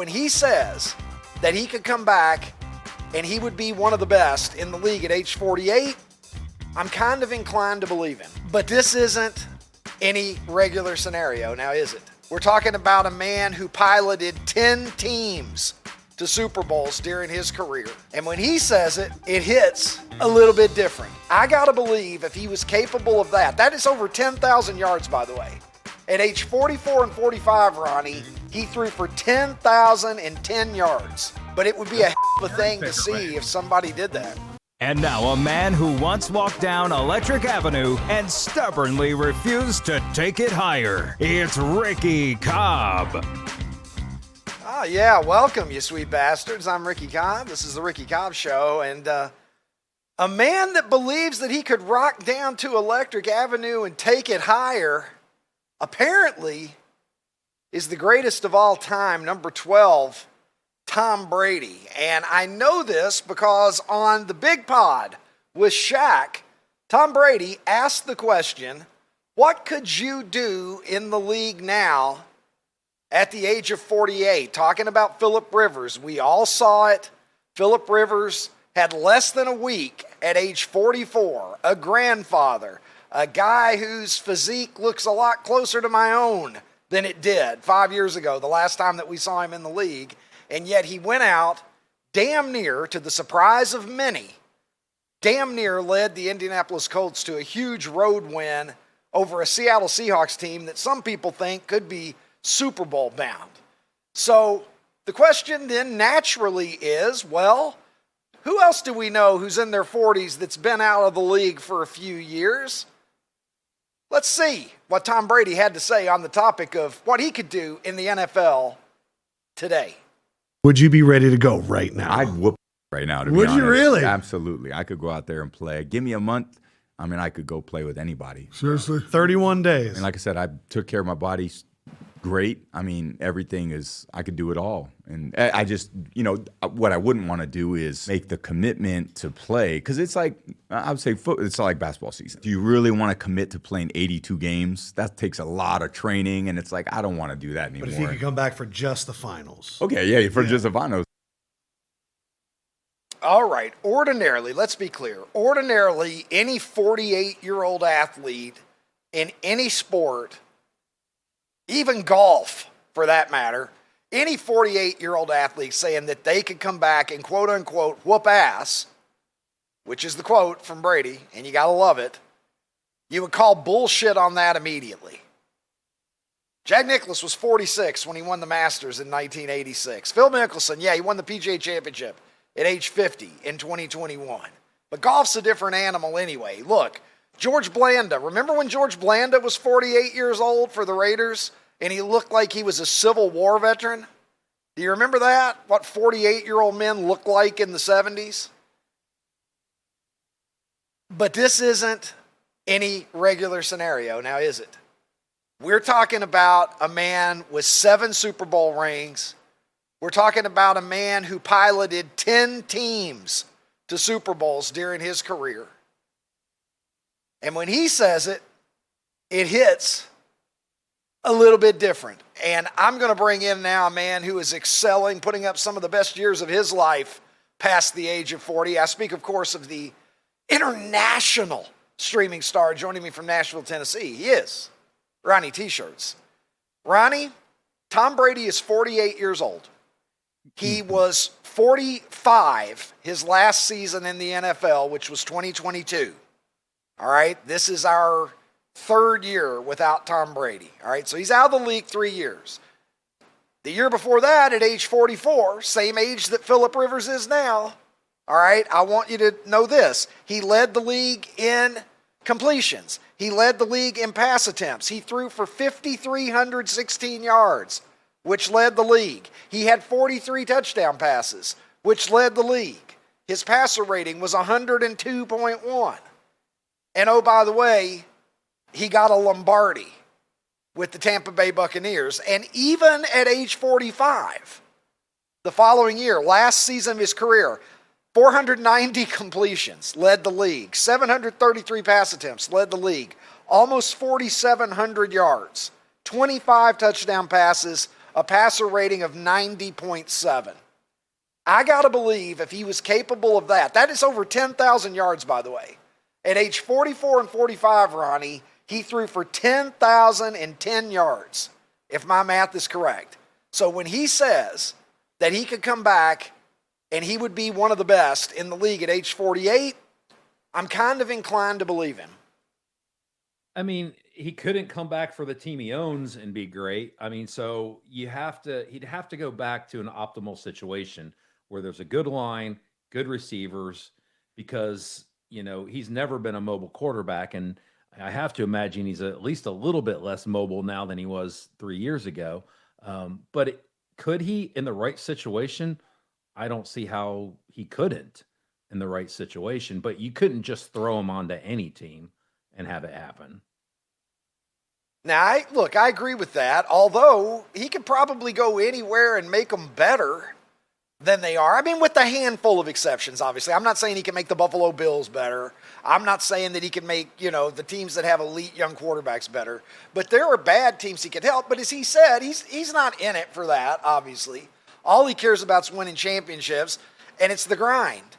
when he says that he could come back and he would be one of the best in the league at age 48, I'm kind of inclined to believe him. But this isn't any regular scenario, now is it? We're talking about a man who piloted 10 teams to Super Bowls during his career. And when he says it, it hits a little bit different. I gotta believe if he was capable of that is over 10,000 yards, by the way. At age 44 and 45, Ronnie, he threw for 10,010 yards. But it would be a hell of a thing to see if somebody did that. And now a man who once walked down Electric Avenue and stubbornly refused to take it higher. It's Ricky Cobb. Oh, yeah, welcome, you sweet bastards. I'm Ricky Cobb. This is the Ricky Cobb Show. And a man that believes that he could rock down to Electric Avenue and take it higher, apparently, is the greatest of all time, number 12, Tom Brady. And I know this because on the Big Pod with Shaq, Tom Brady asked the question, what could you do in the league now at the age of 48? Talking about Phillip Rivers. We all saw it. Phillip Rivers had less than a week at age 44, a grandfather, a guy whose physique looks a lot closer to my own than it did 5 years ago, the last time that we saw him in the league. And yet he went out damn near, to the surprise of many, damn near led the Indianapolis Colts to a huge road win over a Seattle Seahawks team that some people think could be Super Bowl bound. So the question then naturally is, well, who else do we know who's in their 40s that's been out of the league for a few years? Let's see what Tom Brady had to say on the topic of what he could do in the NFL today. Would you be ready to go right now? I'd whoop right now, to be Would honest. you really? Absolutely. I could go out there and play. Give me a month. I mean, I could go play with anybody. Seriously? 31 days. And like I said, I took care of my body great. I mean, everything is, I could do it all. And I just, what I wouldn't want to do is make the commitment to play. Because it's like, I would say, it's like basketball season. Do you really want to commit to playing 82 games? That takes a lot of training. And it's like, I don't want to do that anymore. But if you could come back for just the finals. Okay, yeah, just the finals. All right, ordinarily, let's be clear. Ordinarily, any 48-year-old athlete in any sport, even golf for that matter, any 48-year-old athlete saying that they could come back and quote-unquote whoop ass, which is the quote from Brady, and you got to love it, you would call bullshit on that immediately. Jack Nicklaus was 46 when he won the Masters in 1986. Phil Mickelson, he won the PGA Championship at age 50 in 2021. But golf's a different animal anyway. Look, George Blanda. Remember when George Blanda was 48 years old for the Raiders and he looked like he was a Civil War veteran? Do you remember that? What 48-year-old men looked like in the 70s? But this isn't any regular scenario, now is it? We're talking about a man with 7 Super Bowl rings. We're talking about a man who piloted 10 teams to Super Bowls during his career. And when he says it, it hits a little bit different. And I'm going to bring in now a man who is excelling, putting up some of the best years of his life past the age of 40. I speak, of course, of the international streaming star joining me from Nashville, Tennessee. He is Ronnie T-Shirts. Ronnie, Tom Brady is 48 years old. He was 45 his last season in the NFL, which was 2022. All right, this is our third year without Tom Brady. All right, so he's out of the league 3 years. The year before that, at age 44, same age that Phillip Rivers is now. All right, I want you to know this. He led the league in completions. He led the league in pass attempts. He threw for 5,316 yards, which led the league. He had 43 touchdown passes, which led the league. His passer rating was 102.1. And oh, by the way, he got a Lombardi with the Tampa Bay Buccaneers. And even at age 45, the following year, last season of his career, 490 completions, led the league. 733 pass attempts, led the league. Almost 4,700 yards. 25 touchdown passes, a passer rating of 90.7. I got to believe if he was capable of that, that is over 10,000 yards, by the way. At age 44 and 45, Ronnie, he threw for 10,010 yards, if my math is correct. So when he says that he could come back and he would be one of the best in the league at age 48, I'm kind of inclined to believe him. I mean, he couldn't come back for the team he owns and be great. I mean, so he'd have to go back to an optimal situation where there's a good line, good receivers, because, he's never been a mobile quarterback. And I have to imagine he's at least a little bit less mobile now than he was 3 years ago. But could he in the right situation? I don't see how he couldn't in the right situation, but you couldn't just throw him onto any team and have it happen. Now, I agree with that, although he could probably go anywhere and make them better than they are. I mean, with a handful of exceptions, obviously. I'm not saying he can make the Buffalo Bills better. I'm not saying that he can make, the teams that have elite young quarterbacks better. But there are bad teams he could help. But as he said, he's not in it for that, obviously. All he cares about is winning championships, and it's the grind.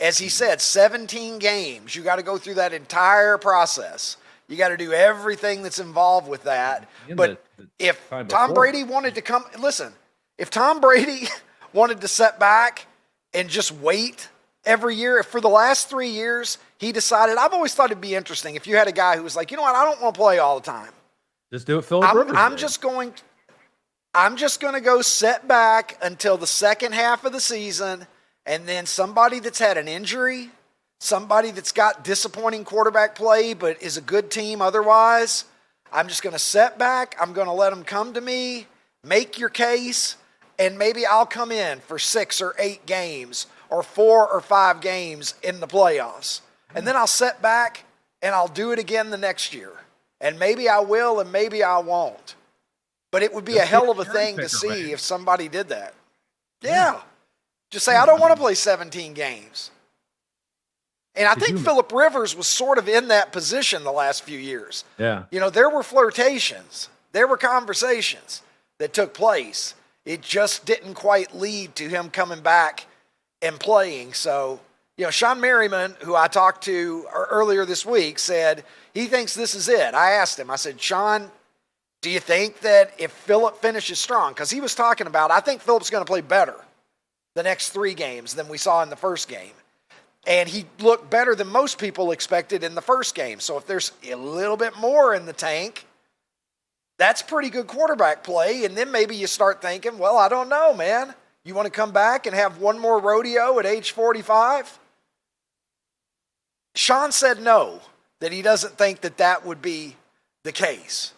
As he said, 17 games. You got to go through that entire process. You got to do everything that's involved with that. But if Tom Brady wanted to come, listen, if Tom Brady wanted to sit back and just wait every year, if for the last 3 years he decided, I've always thought it'd be interesting if you had a guy who was like, you know what, I don't want to play all the time. Just do it, Philip Rivers. I'm just going to go sit back until the second half of the season, and then somebody that's had an injury, somebody that's got disappointing quarterback play but is a good team otherwise, I'm just going to sit back. I'm going to let them come to me, make your case, and maybe I'll come in for 6 or 8 games or 4 or 5 games in the playoffs. And then I'll sit back and I'll do it again the next year. And maybe I will and maybe I won't. But it would be a hell of a thing to see if somebody did that. Yeah. Just say, I don't want to play 17 games. And I think Phillip Rivers was sort of in that position the last few years. Yeah. There were flirtations. There were conversations that took place. It just didn't quite lead to him coming back and playing. So, Sean Merriman, who I talked to earlier this week, said he thinks this is it. I asked him, I said, Sean, do you think that if Phillip finishes strong, because he was talking about, I think Phillip's going to play better the next 3 games than we saw in the first game. And he looked better than most people expected in the first game. So if there's a little bit more in the tank, that's pretty good quarterback play. And then maybe you start thinking, well, I don't know, man. You want to come back and have one more rodeo at age 45? Sean said no, that he doesn't think that would be the case.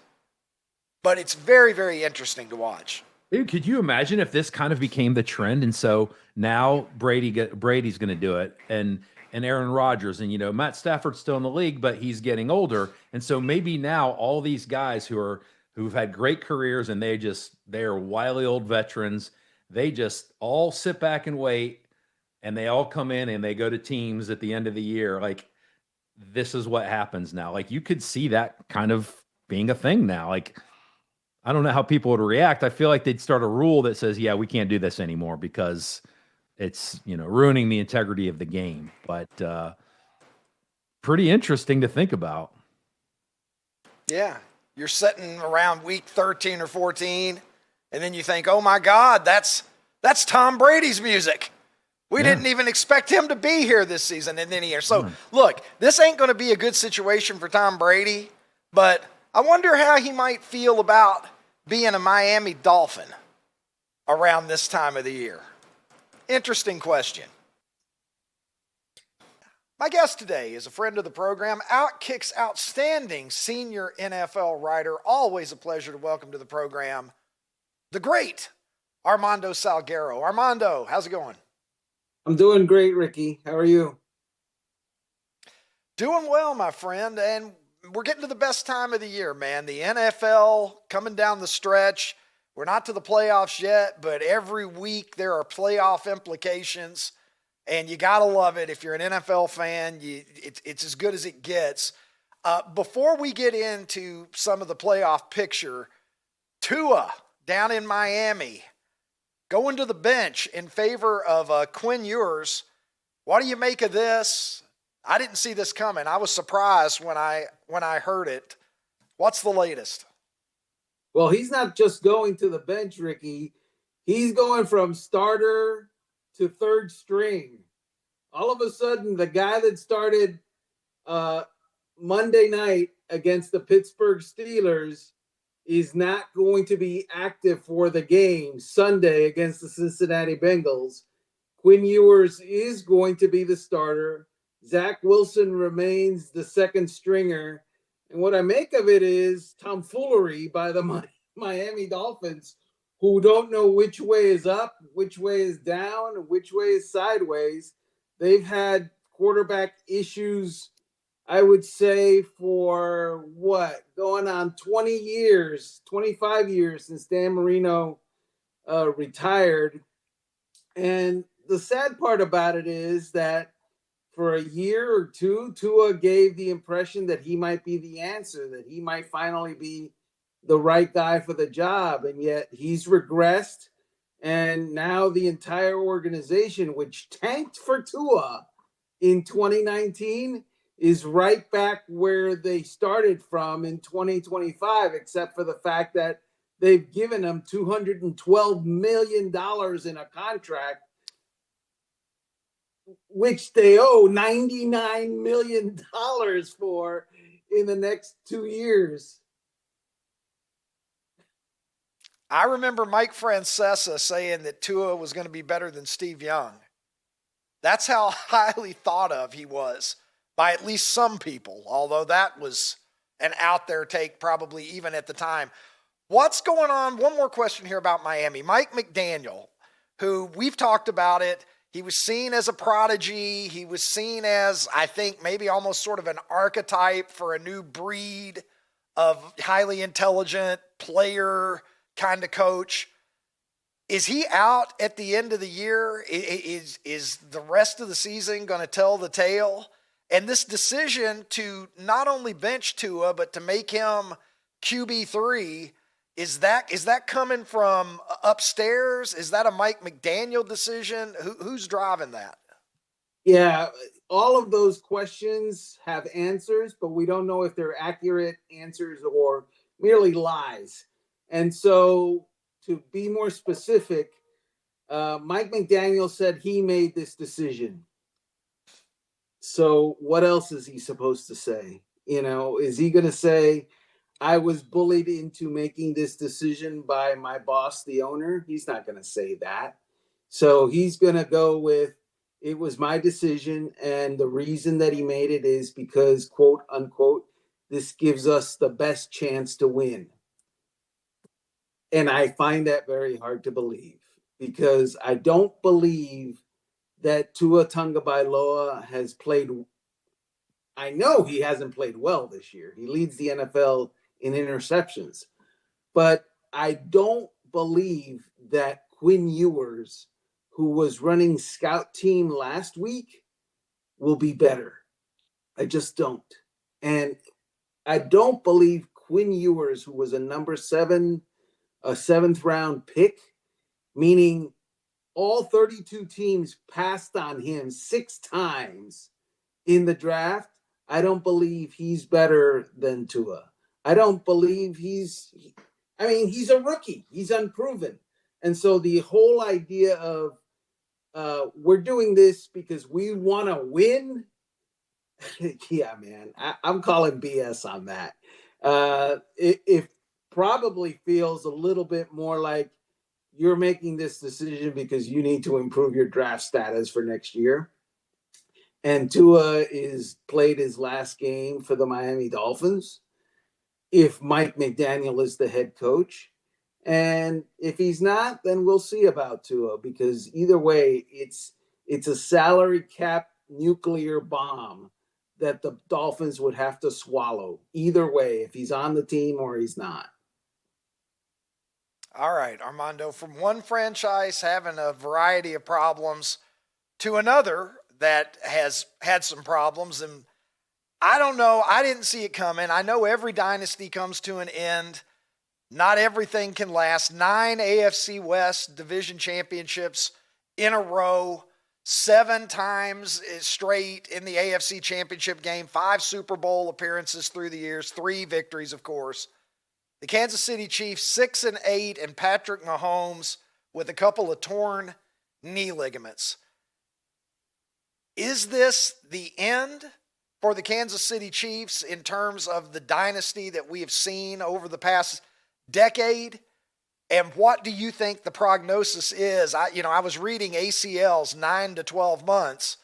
But it's very, very interesting to watch. Dude, could you imagine if this kind of became the trend? And so now Brady's going to do it, and Aaron Rodgers, and Matt Stafford's still in the league, but he's getting older, and so maybe now all these guys who've had great careers and they are wily old veterans, they just all sit back and wait, and they all come in and they go to teams at the end of the year. Like, this is what happens now. Like, you could see that kind of being a thing now. Like, I don't know how people would react. I feel like they'd start a rule that says, yeah, we can't do this anymore because it's, ruining the integrity of the game. But pretty interesting to think about. Yeah. You're sitting around week 13 or 14, and then you think, oh, my God, that's Tom Brady's music. We didn't even expect him to be here this season. And then he here. So, look, this ain't going to be a good situation for Tom Brady, but I wonder how he might feel about being a Miami Dolphin around this time of the year. Interesting question. My guest today is a friend of the program, Outkick's outstanding senior NFL writer. Always a pleasure to welcome to the program the great Armando Salguero. Armando, how's it going? I'm doing great, Ricky. How are you? Doing well, my friend, and we're getting to the best time of the year, man. The NFL coming down the stretch. We're not to the playoffs yet, but every week there are playoff implications, and you got to love it. If you're an NFL fan, it's as good as it gets. Before we get into some of the playoff picture, Tua down in Miami, going to the bench in favor of Quinn Ewers. What do you make of this? I didn't see this coming. I was surprised when I heard it. What's the latest? Well, he's not just going to the bench, Ricky. He's going from starter to third string. All of a sudden, the guy that started Monday night against the Pittsburgh Steelers is not going to be active for the game Sunday against the Cincinnati Bengals. Quinn Ewers is going to be the starter. Zach Wilson remains the second stringer. And what I make of it is tomfoolery by the Miami Dolphins, who don't know which way is up, which way is down, which way is sideways. They've had quarterback issues, I would say, for going on 20 years, 25 years since Dan Marino retired. And the sad part about it is that for a year or two, Tua gave the impression that he might be the answer, that he might finally be the right guy for the job. And yet he's regressed. And now the entire organization, which tanked for Tua in 2019, is right back where they started from in 2025, except for the fact that they've given him $212 million in a contract, which they owe $99 million for in the next 2 years. I remember Mike Francesa saying that Tua was going to be better than Steve Young. That's how highly thought of he was by at least some people, although that was an out there take probably even at the time. What's going on? One more question here about Miami. Mike McDaniel, who we've talked about it, he was seen as a prodigy. He was seen as, I think, maybe almost sort of an archetype for a new breed of highly intelligent player kind of coach. Is he out at the end of the year? Is the rest of the season going to tell the tale? And this decision to not only bench Tua, but to make him QB3, is that coming from upstairs? Is that a Mike McDaniel decision? Who's driving that? Yeah, all of those questions have answers, but we don't know if they're accurate answers or merely lies. And so to be more specific, Mike McDaniel said he made this decision. So what else is he supposed to say? Is he going to say, I was bullied into making this decision by my boss, the owner? He's not going to say that. So he's going to go with, it was my decision. And the reason that he made it is because, quote unquote, this gives us the best chance to win. And I find that very hard to believe, because I don't believe that Tua Tagovailoa has played. I know he hasn't played well this year. He leads the NFL in interceptions. But I don't believe that Quinn Ewers, who was running scout team last week, will be better. I just don't. And I don't believe Quinn Ewers, who was a seventh round pick, meaning all 32 teams passed on him 6 times in the draft. I don't believe he's better than Tua. I don't believe he's a rookie. He's unproven. And so the whole idea of we're doing this because we want to win. Yeah, man, I'm calling BS on that. It probably feels a little bit more like you're making this decision because you need to improve your draft status for next year. And Tua is played his last game for the Miami Dolphins if Mike McDaniel is the head coach. And if he's not, then we'll see about Tua, because either way, it's a salary cap nuclear bomb that the Dolphins would have to swallow either way, if he's on the team or he's not. All right, Armando, from one franchise having a variety of problems to another that has had some problems. And I don't know, I didn't see it coming. I know every dynasty comes to an end. Not everything can last. 9 AFC West division championships in a row, 7 times straight in the AFC championship game, 5 Super Bowl appearances through the years, 3 victories, of course. The Kansas City Chiefs 6-8, and Patrick Mahomes with a couple of torn knee ligaments. Is this the end for the Kansas City Chiefs in terms of the dynasty that we have seen over the past decade? And what do you think the prognosis is? I was reading ACLs 9 to 12 months.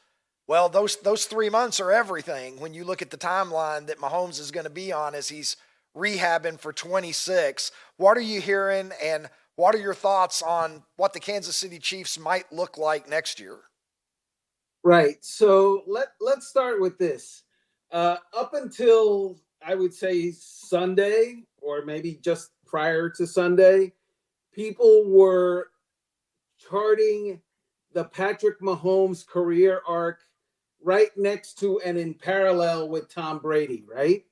Well, those 3 months are everything when you look at the timeline that Mahomes is going to be on as he's rehabbing for 26. What are you hearing, and what are your thoughts on what the Kansas City Chiefs might look like next year? Right. So let's start with this. Up until, I would say, Sunday, or maybe just prior to Sunday, people were charting the Patrick Mahomes career arc right next to and in parallel with Tom Brady, right?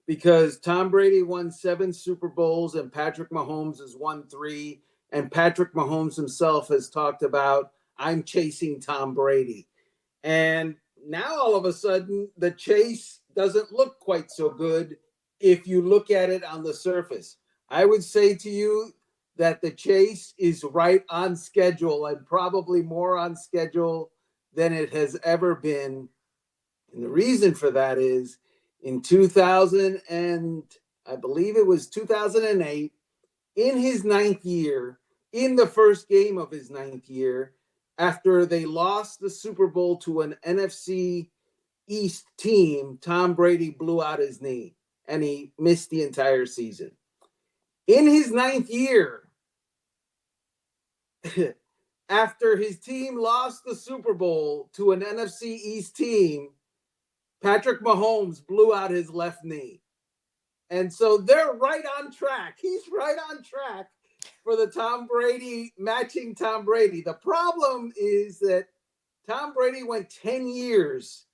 Because Tom Brady won 7 Super Bowls and Patrick Mahomes has won 3. And Patrick Mahomes himself has talked about, I'm chasing Tom Brady. And now all of a sudden, the chase doesn't look quite so good if you look at it on the surface. I would say to you that the chase is right on schedule, and probably more on schedule than it has ever been. And the reason for that is in 2000, and I believe it was 2008, in his 9th year, in the first game of his 9th year, after they lost the Super Bowl to an NFC East team, Tom Brady blew out his knee and he missed the entire season. In his 9th year, after his team lost the Super Bowl to an NFC East team, Patrick Mahomes blew out his left knee. And so they're right on track. He's right on track for the Tom Brady, matching Tom Brady. The problem is that Tom Brady went 10 years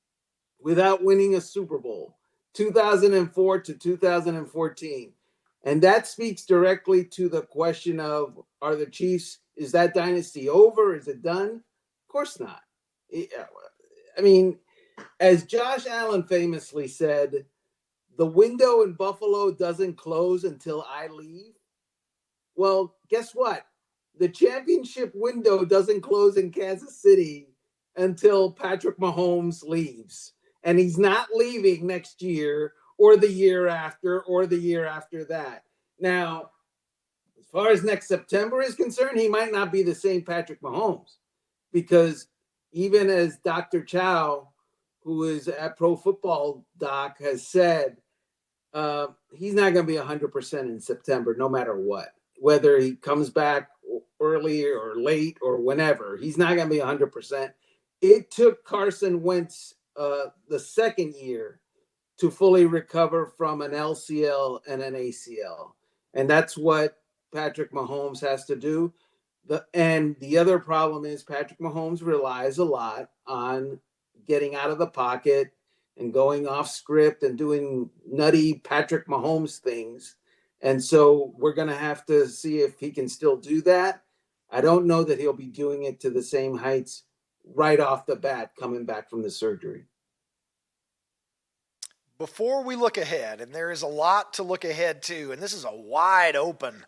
without winning a Super Bowl, 2004 to 2014. And that speaks directly to the question of, are the Chiefs, is that dynasty over? Is it done? Of course not. I mean, as Josh Allen famously said, the window in Buffalo doesn't close until I leave. Well, guess what? The championship window doesn't close in Kansas City until Patrick Mahomes leaves. And he's not leaving next year or the year after or the year after that. Now, as far as next September is concerned, he might not be the same Patrick Mahomes, because even as Dr. Chow, who is at Pro Football Doc, has said, he's not going to be 100% in September, no matter what. Whether he comes back early or late or whenever, he's not going to be 100%. It took Carson Wentz the second year to fully recover from an LCL and an ACL. And that's what Patrick Mahomes has to do. And the other problem is Patrick Mahomes relies a lot on getting out of the pocket and going off script and doing nutty Patrick Mahomes things. And so we're going to have to see if he can still do that. I don't know that he'll be doing it to the same heights right off the bat coming back from the surgery. Before we look ahead, and there is a lot to look ahead to, and this is a wide open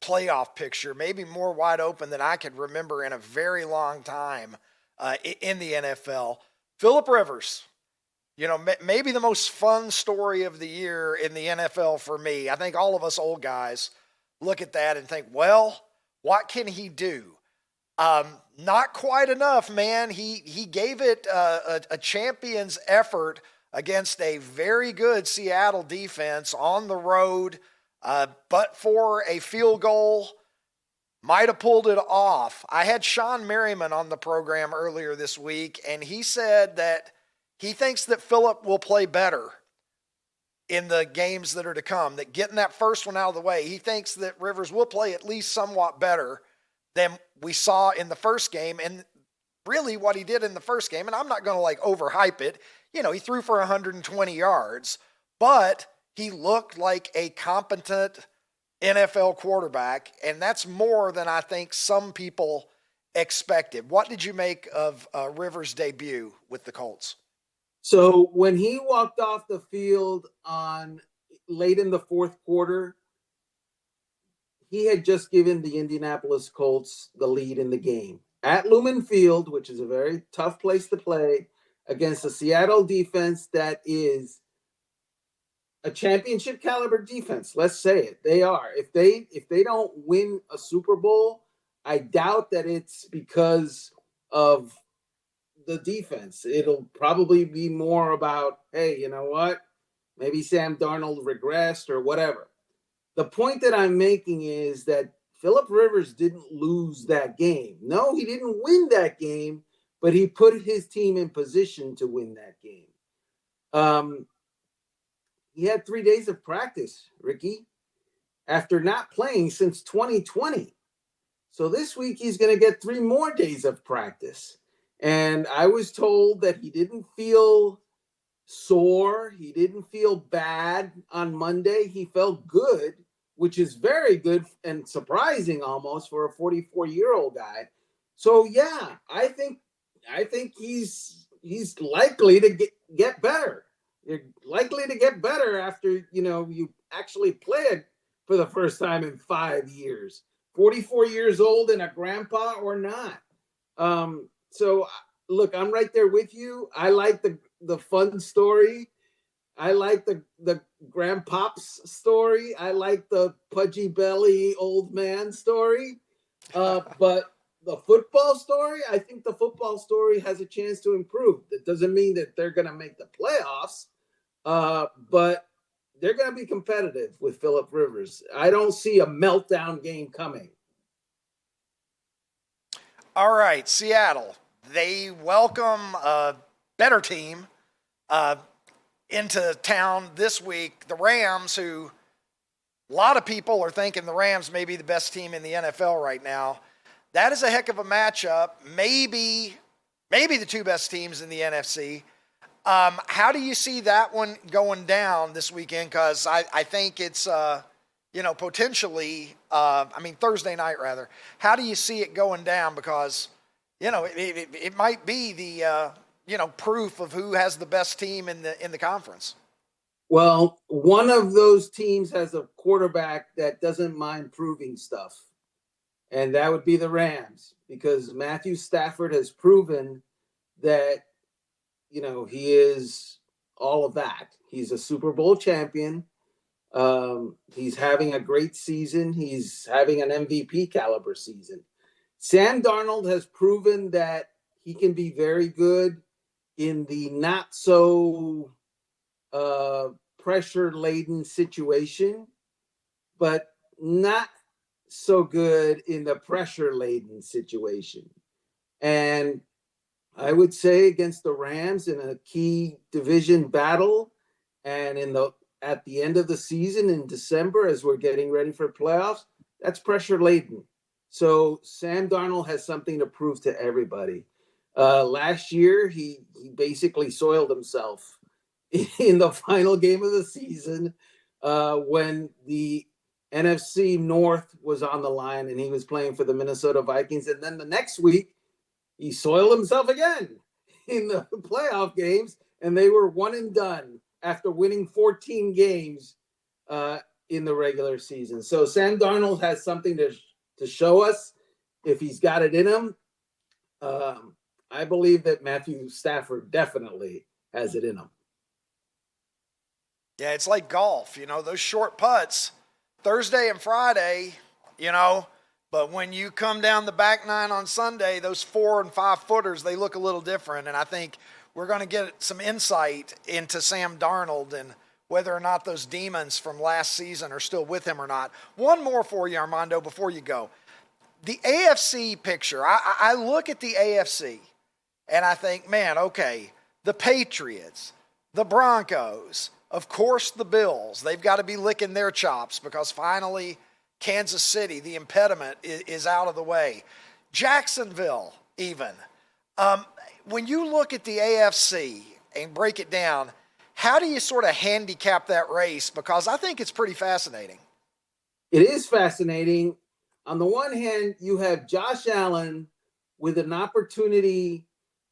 playoff picture, maybe more wide open than I could remember in a very long time in the NFL. Phillip Rivers, maybe the most fun story of the year in the NFL for me. I think all of us old guys look at that and think, well, what can he do? Not quite enough, man. He gave it a champion's effort against a very good Seattle defense on the road, but for a field goal, might have pulled it off. I had Sean Merriman on the program earlier this week, and he said that he thinks that Phillip will play better in the games that are to come, that getting that first one out of the way, he thinks that Rivers will play at least somewhat better than we saw in the first game. And really what he did in the first game, and I'm not going to overhype it, he threw for 120 yards, but he looked like a competent NFL quarterback, and that's more than I think some people expected. What did you make of Rivers' debut with the Colts? So when he walked off the field on late in the fourth quarter, he had just given the Indianapolis Colts the lead in the game at Lumen Field, which is a very tough place to play against a Seattle defense that is a championship caliber defense. Let's say it. They are. If they don't win a Super Bowl, I doubt that it's because of the defense. It'll probably be more about, hey, you know what? Maybe Sam Darnold regressed or whatever. The point that I'm making is that Phillip Rivers didn't lose that game. No, he didn't win that game, but he put his team in position to win that game. He had 3 days of practice, Ricky, after not playing since 2020. So this week he's going to get 3 more days of practice. And I was told that he didn't feel sore. He didn't feel bad on Monday. He felt good, which is very good and surprising almost for a 44-year-old guy. So yeah, I think he's likely to get better. You're likely to get better after, you actually play it for the first time in 5 years. 44 years old and a grandpa or not. So look, I'm right there with you. I like the fun story. I like the grandpop's story. I like the pudgy belly old man story. But the football story, I think the football story has a chance to improve. That doesn't mean that they're going to make the playoffs, but they're going to be competitive with Phillip Rivers. I don't see a meltdown game coming. All right, Seattle. They welcome a better team into town this week. The Rams, who a lot of people are thinking the Rams may be the best team in the NFL right now. That is a heck of a matchup. Maybe the 2 best teams in the NFC. How do you see that one going down this weekend? Because I think it's, potentially, Thursday night rather. How do you see it going down? Because, it might be the, proof of who has the best team in the conference. Well, one of those teams has a quarterback that doesn't mind proving stuff. And that would be the Rams, because Matthew Stafford has proven that, he is all of that. He's a Super Bowl champion. He's having a great season. He's having an MVP caliber season. Sam Darnold has proven that he can be very good in the not so pressure-laden situation, but not so good in the pressure-laden situation. And I would say against the Rams in a key division battle and at the end of the season in December as we're getting ready for playoffs, that's pressure-laden. So Sam Darnold has something to prove to everybody. Last year, he basically soiled himself in the final game of the season when the NFC North was on the line and he was playing for the Minnesota Vikings. And then the next week, he soiled himself again in the playoff games, and they were one and done after winning 14 games in the regular season. So Sam Darnold has something to show us if he's got it in him. I believe that Matthew Stafford definitely has it in him. Yeah, it's like golf, those short putts, Thursday and Friday, but when you come down the back nine on Sunday, those 4 and 5 footers, they look a little different. And I think we're going to get some insight into Sam Darnold and whether or not those demons from last season are still with him or not. One more for you, Armando, before you go. The AFC picture, I look at the AFC and I think, man, okay, the Patriots, the Broncos, of course the Bills, they've got to be licking their chops because finally Kansas City, the impediment is out of the way. Jacksonville, even. When you look at the AFC and break it down, how do you sort of handicap that race? Because I think it's pretty fascinating. It is fascinating. On the one hand, you have Josh Allen with an opportunity,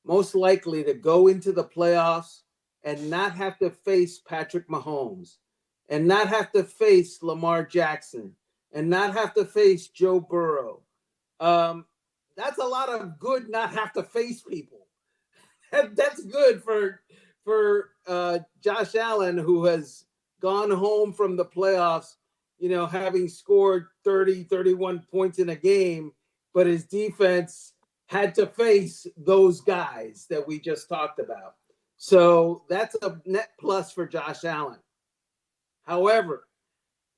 most likely, to go into the playoffs and not have to face Patrick Mahomes, and not have to face Lamar Jackson, and not have to face Joe Burrow. That's a lot of good not have to face people. That's good for Josh Allen, who has gone home from the playoffs, having scored 30, 31 points in a game, but his defense had to face those guys that we just talked about. So that's a net plus for Josh Allen. However,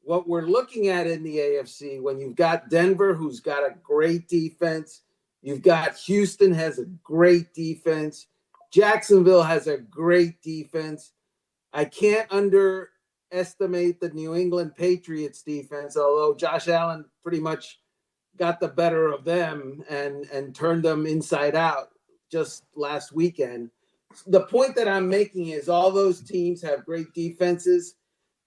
what we're looking at in the AFC, when you've got Denver, who's got a great defense, you've got Houston has a great defense, Jacksonville has a great defense. I can't underestimate the New England Patriots defense, although Josh Allen pretty much got the better of them and turned them inside out just last weekend. The point that I'm making is all those teams have great defenses.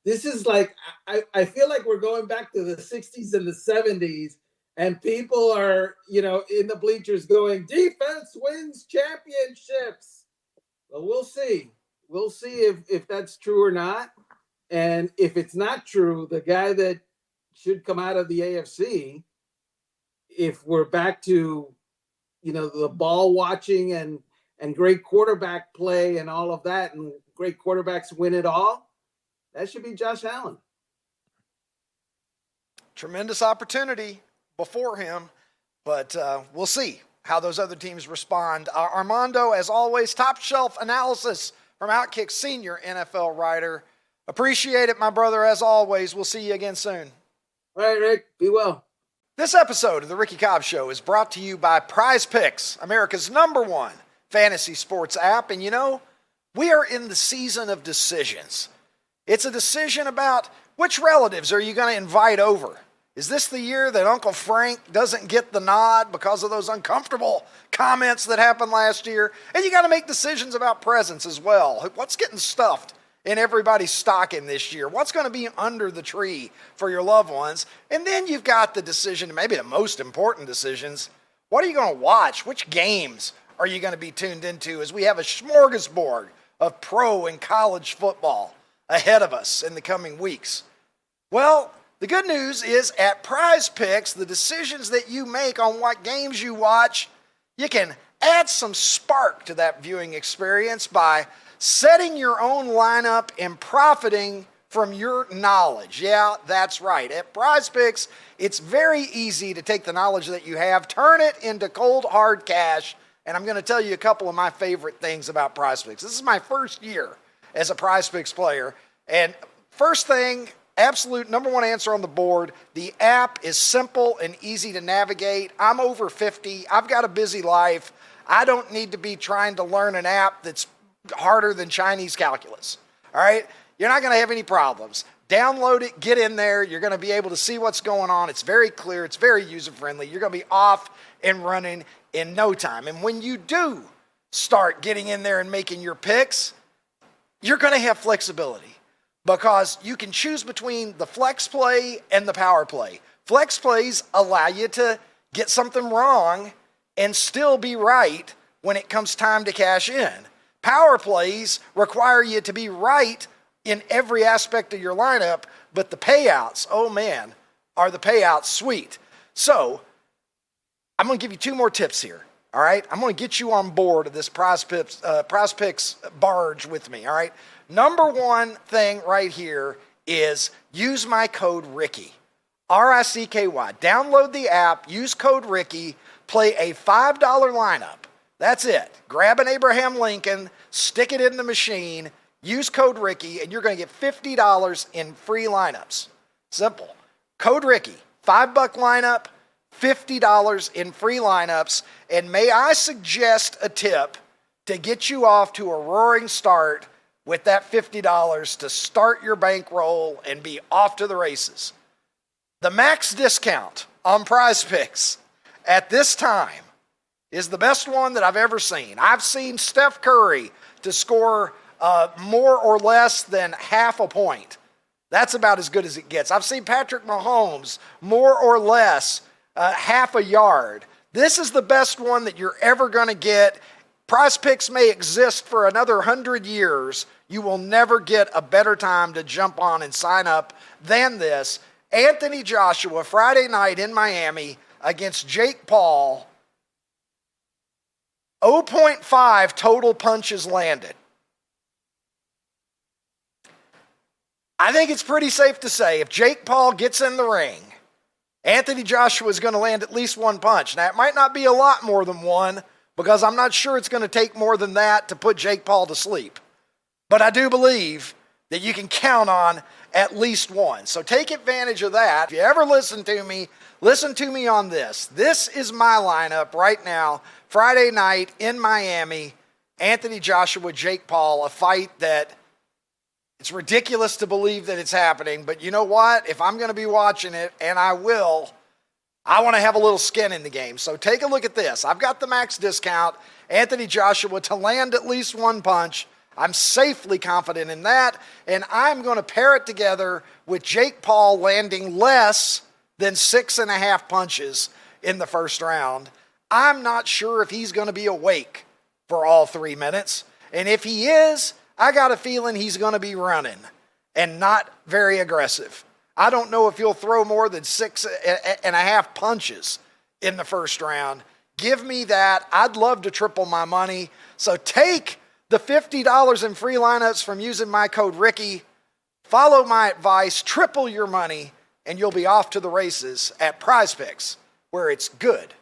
This is like, I feel like we're going back to the 60s and the 70s, and people are, in the bleachers going, defense wins championships. Well, we'll see. We'll see if that's true or not. And if it's not true, the guy that should come out of the AFC, if we're back to, the ball watching and great quarterback play and all of that, and great quarterbacks win it all, that should be Josh Allen. Tremendous opportunity before him, but we'll see how those other teams respond. Armando, as always, top shelf analysis from Outkick senior NFL writer. Appreciate it, my brother, as always. We'll see you again soon. All right, Rick. Be well. This episode of the Ricky Cobb Show is brought to you by Prize Picks, America's #1 fantasy sports app. And we are in the season of decisions. It's a decision about which relatives are you going to invite over. Is this the year that Uncle Frank doesn't get the nod because of those uncomfortable comments that happened last year? And you got to make decisions about presents as well. What's getting stuffed in everybody's stocking this year? What's going to be under the tree for your loved ones? And then you've got the decision, maybe the most important decisions. What are you going to watch? Which games are you going to be tuned into as we have a smorgasbord of pro and college football ahead of us in the coming weeks? Well, the good news is at Prize Picks, the decisions that you make on what games you watch, you can add some spark to that viewing experience by setting your own lineup and profiting from your knowledge. Yeah, that's right. At Prize Picks, it's very easy to take the knowledge that you have, turn it into cold, hard cash, and I'm going to tell you a couple of my favorite things about Prize Picks. This is my first year as a Prize Picks player, and first thing, absolute #1 answer on the board, the app is simple and easy to navigate. I'm over 50. I've got a busy life. I don't need to be trying to learn an app that's harder than Chinese calculus. All right? You're not going to have any problems. Download it, get in there. You're going to be able to see what's going on. It's very clear. It's very user-friendly. You're going to be off and running in no time. And when you do start getting in there and making your picks, you're going to have flexibility, because you can choose between the flex play and the power play. Flex plays allow you to get something wrong and still be right when it comes time to cash in. Power plays require you to be right in every aspect of your lineup, but the payouts, oh man, are the payouts sweet. So I'm going to give you 2 more tips here. All right, I'm going to get you on board of this Prize Picks barge with me. All right. #1 thing right here is use my code Ricky, RICKY. Download the app, use code Ricky, play a $5 lineup. That's it. Grab an Abraham Lincoln, stick it in the machine, use code Ricky, and you're going to get $50 in free lineups. Simple. Code Ricky, $5 lineup, $50 in free lineups. And may I suggest a tip to get you off to a roaring start with that $50 to start your bankroll and be off to the races. The max discount on Prize Picks at this time is the best one that I've ever seen. I've seen Steph Curry to score more or less than half a point. That's about as good as it gets. I've seen Patrick Mahomes more or less half a yard. This is the best one that you're ever going to get. Prize Picks may exist for another 100 years. You will never get a better time to jump on and sign up than this. Anthony Joshua, Friday night in Miami against Jake Paul. 0.5 total punches landed. I think it's pretty safe to say if Jake Paul gets in the ring, Anthony Joshua is going to land at least one punch. Now, it might not be a lot more than one, because I'm not sure it's going to take more than that to put Jake Paul to sleep. But I do believe that you can count on at least one. So take advantage of that. If you ever listen to me on this. This is my lineup right now. Friday night in Miami, Anthony Joshua, Jake Paul, a fight that it's ridiculous to believe that it's happening. But you know what? If I'm going to be watching it, and I will, I want to have a little skin in the game. So take a look at this. I've got the max discount. Anthony Joshua to land at least one punch. I'm safely confident in that. And I'm going to pair it together with Jake Paul landing less than 6.5 punches in the first round. I'm not sure if he's going to be awake for all 3 minutes. And if he is, I got a feeling he's going to be running and not very aggressive. I don't know if he'll throw more than 6.5 punches in the first round. Give me that. I'd love to triple my money. So take the $50 in free lineups from using my code Ricky. Follow my advice, triple your money, and you'll be off to the races at Prize Picks, where it's good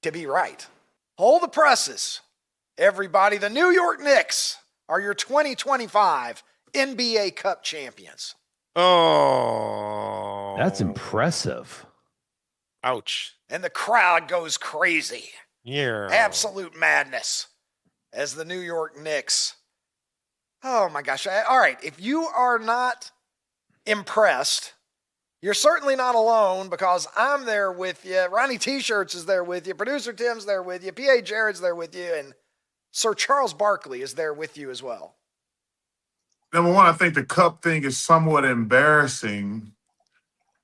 to be right. Hold the presses, everybody. The New York Knicks are your 2025 NBA Cup champions. Oh. That's impressive. Ouch. And the crowd goes crazy. Yeah. Absolute madness as the New York Knicks. Oh my gosh. All right. If you are not impressed, you're certainly not alone, because I'm there with you. Ronnie T-Shirts is there with you. Producer Tim's there with you. P.A. Jared's there with you. And Sir Charles Barkley is there with you as well. Number one, I think the cup thing is somewhat embarrassing.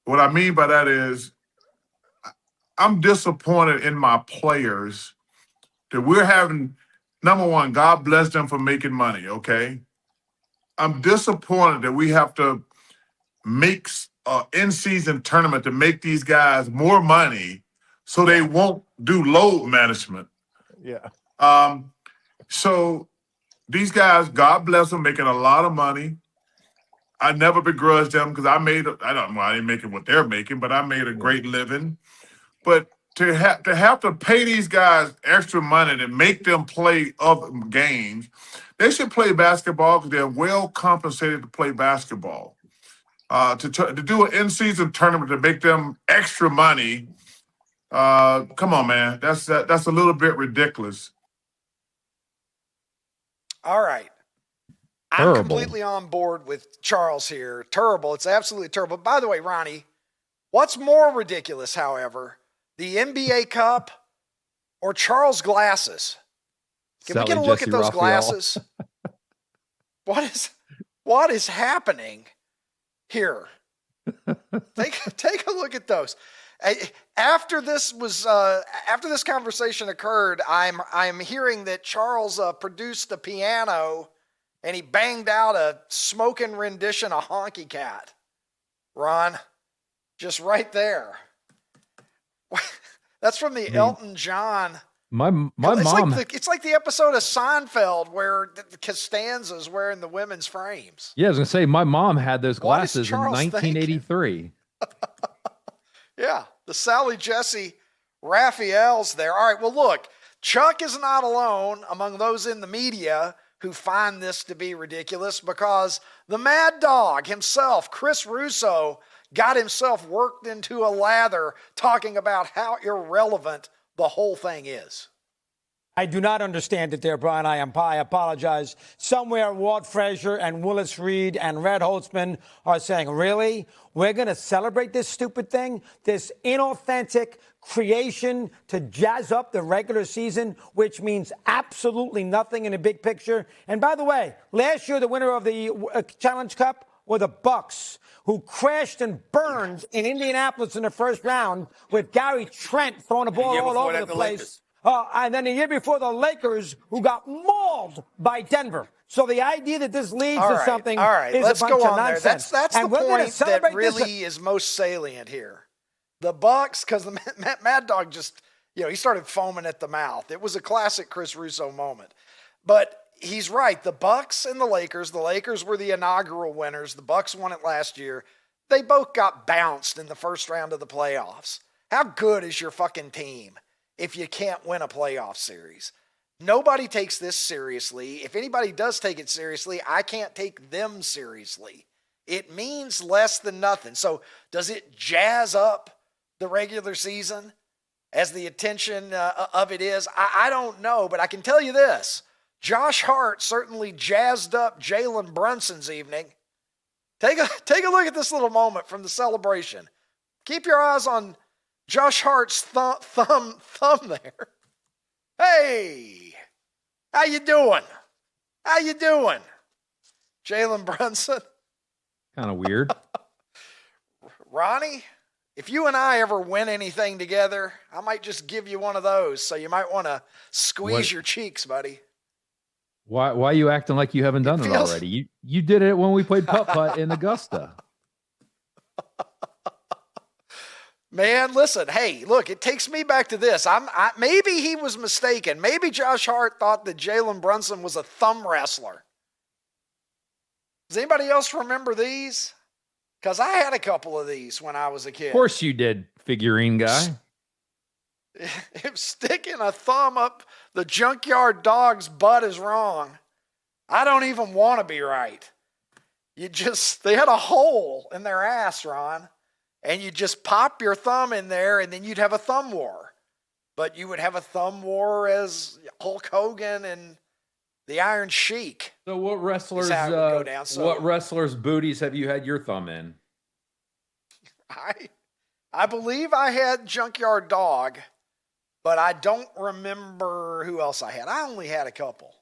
What I mean by that is I'm disappointed in my players that we're having. Number one, God bless them for making money, okay? I'm disappointed that we have to make an in-season tournament to make these guys more money so they won't do load management. Yeah. So these guys, God bless them, making a lot of money. I never begrudged them because I didn't make it what they're making, but I made a great living. But to have to pay these guys extra money to make them play other games, they should play basketball because they're well compensated to play basketball. To do an in-season tournament to make them extra money, come on, man, that's a little bit ridiculous. All right. Terrible. I'm completely on board with Charles here. Terrible. It's absolutely terrible. By the way, Ronnie, what's more ridiculous, however, the NBA Cup or Charles' glasses? Can we get a look at those glasses? What is happening here? Take a look at those. After this conversation occurred, I'm hearing that Charles produced a piano and he banged out a smoking rendition of Honky Cat. Ron, just right there. That's from the Elton John. My mom. It's like the episode of Seinfeld where Costanza's wearing the women's frames. Yeah, I was gonna say my mom had those glasses in Charles 1983. Yeah, the Sally Jesse Raphael's there. All right, well, look, Chuck is not alone among those in the media who find this to be ridiculous, because the mad dog himself, Chris Russo, got himself worked into a lather talking about how irrelevant the whole thing is. I do not understand it there, Brian. I apologize. Somewhere Walt Frazier and Willis Reed and Red Holtzman are saying, really? We're going to celebrate this stupid thing? This inauthentic creation to jazz up the regular season, which means absolutely nothing in the big picture. And by the way, last year, the winner of the Challenge Cup or the Bucks, who crashed and burned in Indianapolis in the first round with Gary Trent throwing the ball all over the place. And then the year before, the Lakers, who got mauled by Denver. So the idea that this leads to something all right, is let's a bunch go of on there. nonsense. That's and the we're gonna point that celebrate really is most salient here. The Bucks, because the Mad Dog just, he started foaming at the mouth. It was a classic Chris Russo moment. But he's right. The Bucks and the Lakers were the inaugural winners. The Bucks won it last year. They both got bounced in the first round of the playoffs. How good is your fucking team if you can't win a playoff series? Nobody takes this seriously. If anybody does take it seriously, I can't take them seriously. It means less than nothing. So does it jazz up the regular season as the attention of it is? I don't know, but I can tell you this. Josh Hart certainly jazzed up Jalen Brunson's evening. Take a look at this little moment from the celebration. Keep your eyes on Josh Hart's thumb there. Hey, how you doing? How you doing, Jalen Brunson? Kind of weird. Ronnie, if you and I ever win anything together, I might just give you one of those. So you might want to squeeze your cheeks, buddy. Why are you acting like you haven't done it already? You did it when we played putt-putt in Augusta. Man, listen, hey, look, it takes me back to this. Maybe he was mistaken. Maybe Josh Hart thought that Jalen Brunson was a thumb wrestler. Does anybody else remember these? Because I had a couple of these when I was a kid. Of course you did, figurine guy. If sticking a thumb up the junkyard dog's butt is wrong, I don't even want to be right. They had a hole in their ass, Ron, and you just pop your thumb in there and then you'd have a thumb war. But you would have a thumb war as Hulk Hogan and the Iron Sheik. So what wrestlers, go down. what wrestlers' booties have you had your thumb in? I believe I had Junkyard Dog, but I don't remember who else I had. I only had a couple.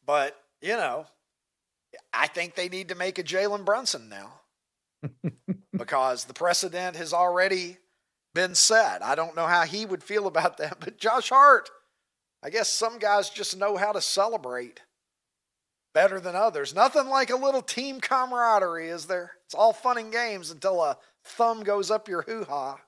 But, I think they need to make a Jalen Brunson now because the precedent has already been set. I don't know how he would feel about that, but Josh Hart, I guess some guys just know how to celebrate better than others. Nothing like a little team camaraderie, is there? It's all fun and games until a thumb goes up your hoo-ha.